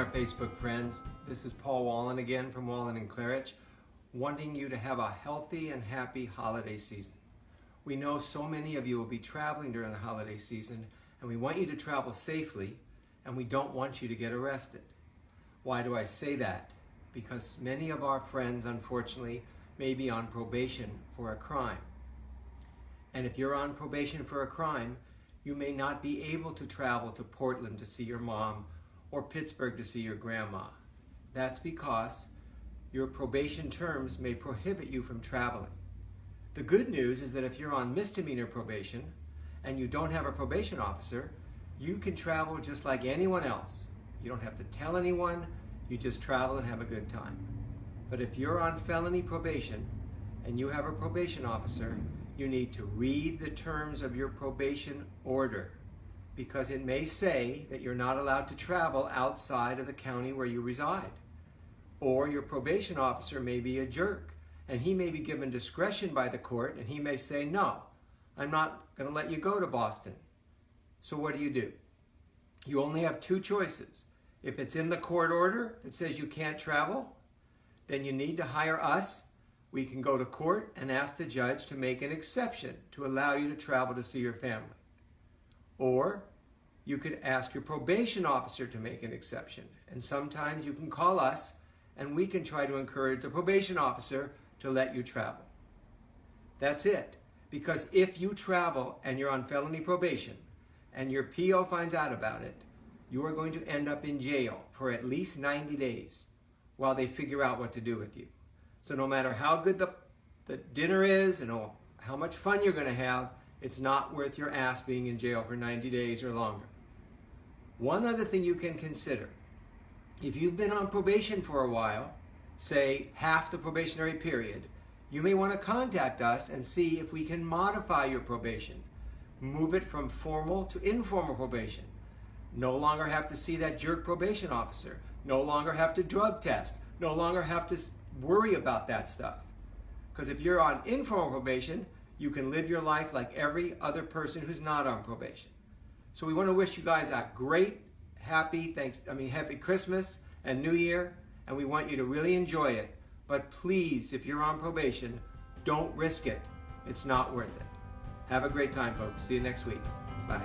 our Facebook friends. This is Paul Wallin again from Wallin Klarich, wanting you to have a healthy and happy holiday season. We know so many of you will be traveling during the holiday season, and we want you to travel safely, and we don't want you to get arrested. Why do I say that? Because many of our friends, unfortunately, may be on probation for a crime. And if you're on probation for a crime, you may not be able to travel to Portland to see your mom or Pittsburgh to see your grandma. That's because your probation terms may prohibit you from traveling. The good news is that if you're on misdemeanor probation and you don't have a probation officer, you can travel just like anyone else. You don't have to tell anyone, you just travel and have a good time. But if you're on felony probation and you have a probation officer, you need to read the terms of your probation order, because it may say that you're not allowed to travel outside of the county where you reside. Or your probation officer may be a jerk, and he may be given discretion by the court, and he may say, no, I'm not going to let you go to Boston. So what do? You only have two choices. If it's in the court order that says you can't travel, then you need to hire us. We can go to court and ask the judge to make an exception to allow you to travel to see your family. Or you could ask your probation officer to make an exception. And sometimes you can call us and we can try to encourage the probation officer to let you travel. That's it. Because if you travel and you're on felony probation and your PO finds out about it, you are going to end up in jail for at least 90 days while they figure out what to do with you. So no matter how good the dinner is and how much fun you're going to have, it's not worth your ass being in jail for 90 days or longer. One other thing you can consider, if you've been on probation for a while, say half the probationary period, you may want to contact us and see if we can modify your probation. Move it from formal to informal probation. No longer have to see that jerk probation officer. No longer have to drug test. No longer have to worry about that stuff. Because if you're on informal probation, you can live your life like every other person who's not on probation. So we want to wish you guys a great, happy Christmas and New Year, and we want you to really enjoy it. But please, if you're on probation, don't risk it. It's not worth it. Have a great time, folks. See you next week. Bye.